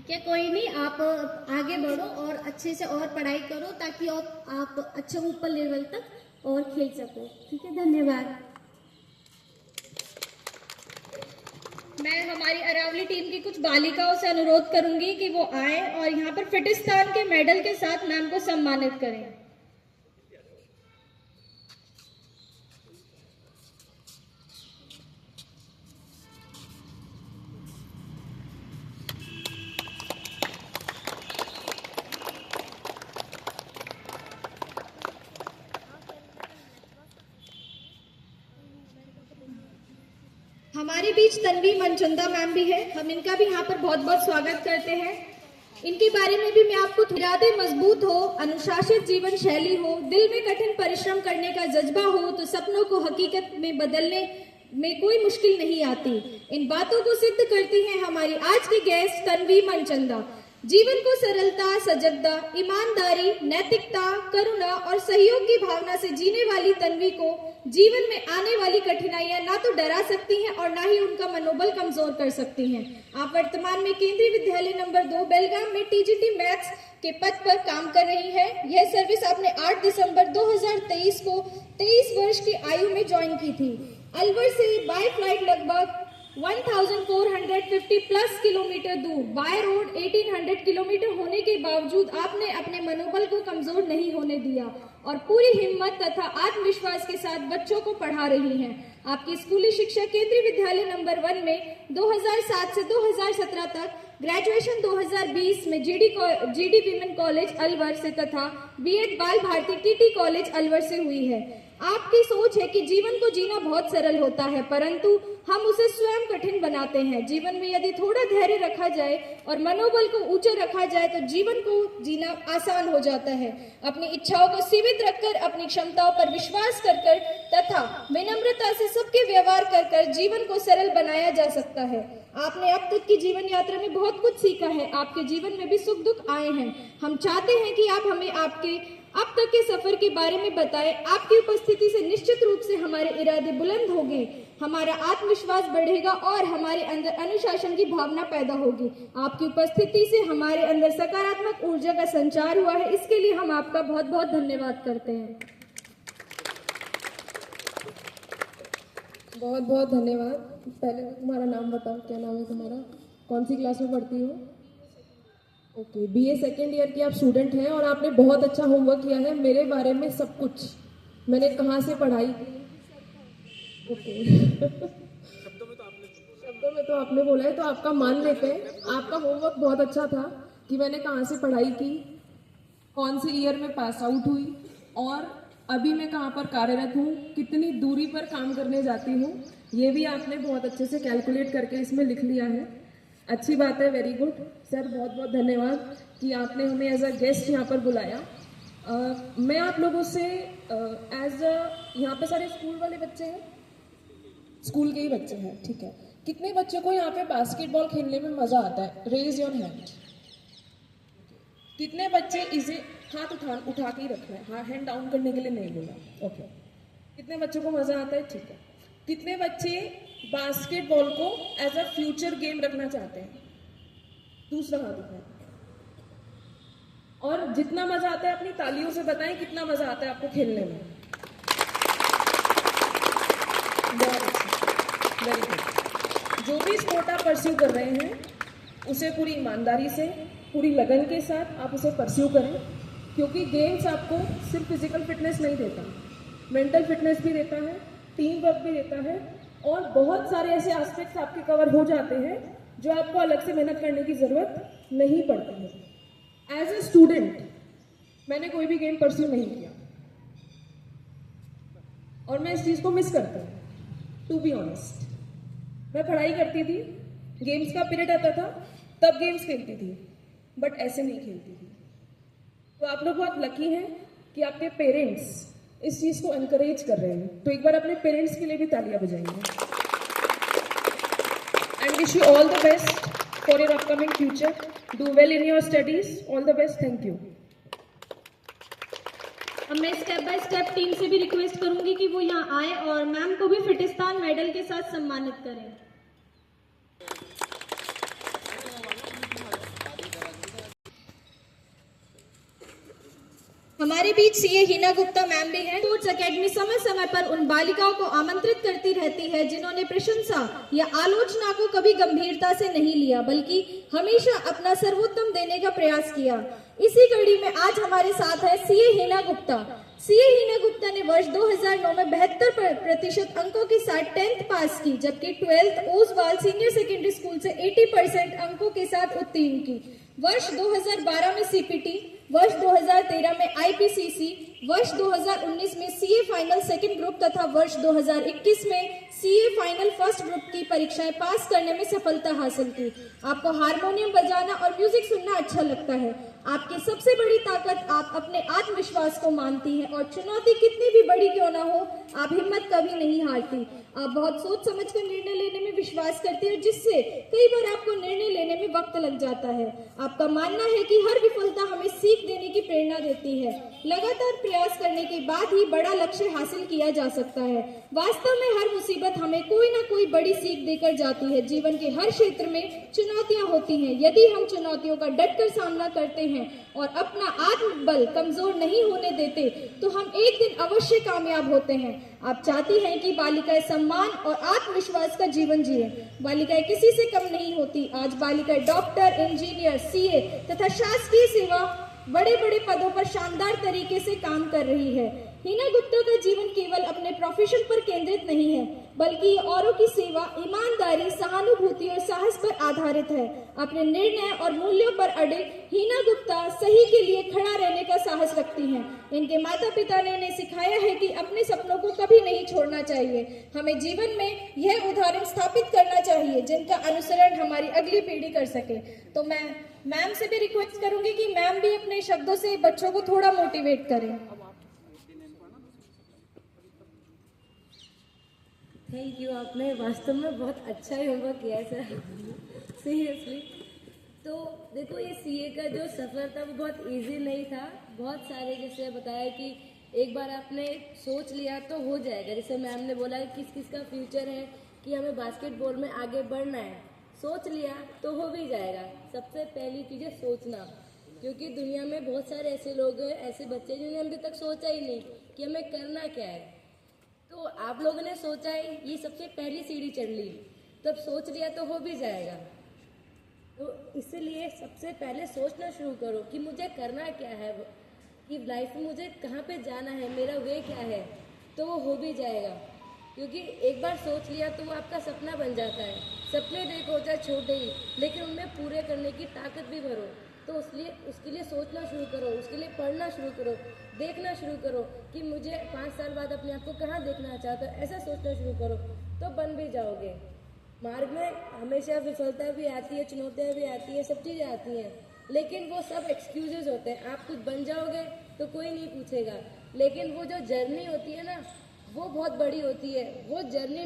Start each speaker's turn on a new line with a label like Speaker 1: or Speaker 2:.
Speaker 1: ठीक है, कोई नहीं, आप आगे बढ़ो और अच्छे से और पढ़ाई करो ताकि आप अच्छे ऊपर लेवल तक और खेल सको। ठीक है, धन्यवाद।
Speaker 2: मैं हमारी अरावली टीम की कुछ बालिकाओं से अनुरोध करूंगी कि वो आए और यहाँ पर फिटिस्तान के मेडल के साथ मैम को सम्मानित करें। हमारे बीच तन्वी मनचंदा मैम भी है, हम इनका भी यहाँ पर बहुत बहुत स्वागत करते हैं। इनके बारे में भी मैं आपको, इरादे मजबूत हो, अनुशासित जीवन शैली हो, दिल में कठिन परिश्रम करने का जज्बा हो तो सपनों को हकीकत में बदलने में कोई मुश्किल नहीं आती। इन बातों को सिद्ध करती हैं हमारी आज की गेस्ट तन्वी मनचंदा। जीवन को सरलता, सजगता, ईमानदारी, नैतिकता, करुणा और सहयोग की भावना से जीने वाली तन्वी को जीवन में आने वाली कठिनाइयां ना तो डरा सकती हैं और ना ही उनका मनोबल कमजोर कर सकती हैं। आप वर्तमान में केंद्रीय विद्यालय नंबर 2 बेलगाम में टीजीटी मैथ्स के पद पर काम कर रही है। यह सर्विस आपने 8 दिसंबर 2023 को 23 वर्ष की आयु में ज्वाइन की थी। अलवर से बाय फ्लाइट लगभग 1450 प्लस किलोमीटर दूर, बाय रोड 1800 किलोमीटर होने के बावजूद आपने अपने मनोबल को कमजोर नहीं होने दिया और पूरी हिम्मत तथा आत्मविश्वास के साथ बच्चों को पढ़ा रही हैं। आपकी स्कूली शिक्षा केंद्रीय विद्यालय नंबर 1 में 2007 से 2017 तक, ग्रेजुएशन 2020 में जीडी विमेन कॉलेज अलवर से तथा बीएड बाल भारती टीटी कॉलेज अलवर से हुई है। आपकी सोच है कि जीवन को जीना बहुत सरल होता है, परंतु हम उसे स्वयं कठिन बनाते हैं। जीवन में यदि थोड़ा धैर्य रखा जाए और मनोबल को ऊंचा रखा जाए तो जीवन को जीना आसान हो जाता है। अपनी इच्छाओं को सीमित रखकर, अपनी क्षमताओं पर विश्वास कर तथा विनम्रता से सबके व्यवहार कर जीवन को सरल बनाया जा सकता है। आपने अब तक की जीवन यात्रा में बहुत कुछ सीखा है। आपके जीवन में भी सुख दुख आए हैं। हम चाहते हैं कि आप हमें आपके अब तक के सफर के बारे में बताएं। आपकी उपस्थिति से निश्चित रूप से हमारे इरादे बुलंद होंगे, हमारा आत्मविश्वास बढ़ेगा और हमारे अंदर अनुशासन की भावना पैदा होगी। आपकी उपस्थिति से हमारे अंदर सकारात्मक ऊर्जा का संचार हुआ है, इसके लिए हम आपका बहुत बहुत धन्यवाद करते हैं।
Speaker 3: बहुत बहुत धन्यवाद। पहले तुम्हारा नाम बताओ, क्या नाम है तुम्हारा, कौन सी क्लास में पढ़ती हो? ओके, बीए सेकेंड ईयर की आप स्टूडेंट हैं और आपने बहुत अच्छा होमवर्क किया है मेरे बारे में, सब कुछ मैंने कहाँ से पढ़ाई की। ओके शब्दों में तो आपने बोला है तो आपका मान लेते हैं। आपका होमवर्क बहुत अच्छा था कि मैंने कहाँ से पढ़ाई की, कौन से ईयर में पास आउट हुई और अभी मैं कहाँ पर कार्यरत हूँ, कितनी दूरी पर काम करने जाती हूँ, ये भी आपने बहुत अच्छे से कैलकुलेट करके इसमें लिख लिया है। अच्छी बात है, वेरी गुड सर, बहुत बहुत धन्यवाद कि आपने हमें एज अ गेस्ट यहाँ पर बुलाया। मैं आप लोगों से यहाँ पे सारे स्कूल वाले बच्चे हैं, स्कूल के ही बच्चे हैं, ठीक है। कितने बच्चों को यहाँ पे बास्केटबॉल खेलने में मजा आता है? Raise your hand. कितने बच्चे इसे हाथ उठा के ही रखना है, हाँ, हैंड डाउन करने के लिए नहीं बोला। ओके, कितने बच्चों को मजा आता है? ठीक है। कितने बच्चे बास्केटबॉल को एज अ फ्यूचर गेम रखना चाहते हैं? दूसरा हाथ उठाएं। और जितना मजा आता है अपनी तालियों से बताएं कितना मजा आता है आपको खेलने में। बहुत अच्छा, वेरी गुड। जो भी स्पोर्ट आप परस्यू कर रहे हैं उसे पूरी ईमानदारी से, पूरी लगन के साथ आप उसे परस्यू करें, क्योंकि गेम्स आपको सिर्फ फिजिकल फिटनेस नहीं देता, मेंटल फिटनेस भी देता है, टीम वर्क भी देता है और बहुत सारे ऐसे एस्पेक्ट्स आपके कवर हो जाते हैं जो आपको अलग से मेहनत करने की जरूरत नहीं पड़ती है। एज ए स्टूडेंट मैंने कोई भी गेम परस्यू नहीं किया और मैं इस चीज को मिस करती हूँ, टू बी ऑनेस्ट। मैं पढ़ाई करती थी, गेम्स का पीरियड आता था तब गेम्स खेलती थी, बट ऐसे नहीं खेलती थी। तो आप लोग बहुत लकी हैं कि आपके पेरेंट्स इस चीज को एनकरेज कर रहे हैं, तो एक बार अपने पेरेंट्स के लिए भी तालियां बजाएंगे। And wish you all the best for your upcoming future. Do well in your studies, all the best, thank you.
Speaker 2: अब मैं स्टेप बाय स्टेप टीम से भी रिक्वेस्ट करूंगी कि वो यहाँ आए और मैम को भी फिटिस्तान मेडल के साथ सम्मानित करें। हमारे बीच सीए हिना गुप्ता मैम भी हैं। स्पोर्ट्स एकेडमी समय समय पर उन बालिकाओं को आमंत्रित करती रहती है जिन्होंने प्रशंसा या आलोचना को कभी गंभीरता से नहीं लिया, बल्कि हमेशा अपना सर्वोत्तम देने का प्रयास किया। इसी कड़ी में आज हमारे साथ है सीए हिना गुप्ता। सीए हिना गुप्ता ने वर्ष 2009 में 72% अंकों के साथ 10th पास की, जबकि 12th Oswal senior secondary school से 80% अंकों के साथ उत्तीर्ण की। वर्ष 2012 में सीपीटी, वर्ष 2013 में आईपीसीसी, वर्ष 2019 में सीए फाइनल सेकंड ग्रुप तथा वर्ष 2021 में सीए फाइनल फर्स्ट ग्रुप की परीक्षाएं पास करने में सफलता हासिल की। आपको हारमोनियम बजाना और म्यूजिक सुनना अच्छा लगता है। आपकी सबसे बड़ी ताकत आप अपने आत्मविश्वास को मानती हैं और चुनौती कितनी भी बड़ी क्यों ना हो, आप हिम्मत कभी नहीं हारती। आप बहुत सोच समझकर निर्णय लेने में विश्वास करती है, जिससे कई बार आपको निर्णय लेने में वक्त लग जाता है। आपका मानना है कि हर विफलता हमें सीख देने की प्रेरणा देती है। लगातार प्रयास करने के बाद ही बड़ा लक्ष्य हासिल किया जा सकता है। वास्तव में हर मुसीबत हमें कोई ना कोई बड़ी सीख देकर जाती है। जीवन के हर क्षेत्र में चुनौतियां होती हैं। यदि हम चुनौतियों का डटकर सामना करते हैं और अपना आत्मबल कमजोर नहीं होने देते, तो हम एक दिन अवश्य कामयाब होते हैं। आप चाहती हैं कि बालिकाएं सम्मान और आत्मविश्वास का जीवन जिए। बालिकाएं किसी से कम नहीं होती। आज बालिकाएं डॉक्टर, इंजीनियर, सीए तथा शासकीय सेवा बड़े बड़े पदों पर शानदार तरीके से काम कर रही है। हिना गुप्ता का जीवन केवल अपने प्रोफेशन पर केंद्रित नहीं है, बल्कि औरों की सेवा, ईमानदारी, सहानुभूति और साहस पर आधारित है। अपने निर्णय और मूल्यों पर अड़े हिना गुप्ता सही के लिए खड़ा रहने का साहस रखती हैं। इनके माता पिता ने इन्हें सिखाया है कि अपने सपनों को कभी नहीं छोड़ना चाहिए। हमें जीवन में यह उदाहरण स्थापित करना चाहिए जिनका अनुसरण हमारी अगली पीढ़ी कर सके। तो मैं मैम से भी रिक्वेस्ट करूंगी कि मैम भी अपने शब्दों से बच्चों को थोड़ा मोटिवेट करें।
Speaker 4: थैंक यू, आपने वास्तव में बहुत अच्छा ही होमवर्क किया है सर, सीरियसली। तो देखो, ये सीए का जो सफ़र था वो बहुत इजी नहीं था। बहुत सारे, जैसे बताया कि एक बार आपने सोच लिया तो हो जाएगा। जैसे मैम ने बोला किस किस का फ्यूचर है कि हमें बास्केटबॉल में आगे बढ़ना है, सोच लिया तो हो भी जाएगा। सबसे पहली चीज़ है सोचना, क्योंकि दुनिया में बहुत सारे ऐसे लोग हैं, ऐसे बच्चे जिन्होंने अभी तक सोचा ही नहीं कि हमें करना क्या है। तो आप लोगों ने सोचा है, ये सबसे पहली सीढ़ी चढ़ ली, तब सोच लिया तो हो भी जाएगा। तो इसलिए सबसे पहले सोचना शुरू करो कि मुझे करना क्या है, कि लाइफ में मुझे कहाँ पे जाना है, मेरा वे क्या है, तो वो हो भी जाएगा। क्योंकि एक बार सोच लिया तो वो आपका सपना बन जाता है। सपने देखो चाहे छोटे ही, लेकिन उनमें पूरे करने की ताकत भी भरो। तो उसके लिए सोचना शुरू करो, उसके लिए पढ़ना शुरू करो, देखना शुरू करो कि मुझे 5 साल बाद अपने आप को कहाँ देखना चाहता है, ऐसा सोचना शुरू करो तो बन भी जाओगे। मार्ग में हमेशा विफलता भी आती है, चुनौतियाँ भी आती हैं, सब चीज़ें आती हैं, लेकिन वो सब एक्सक्यूजेज होते हैं। आप कुछ बन जाओगे तो कोई नहीं पूछेगा, लेकिन वो जो जर्नी होती है ना, वो बहुत बड़ी होती है। वो जर्नी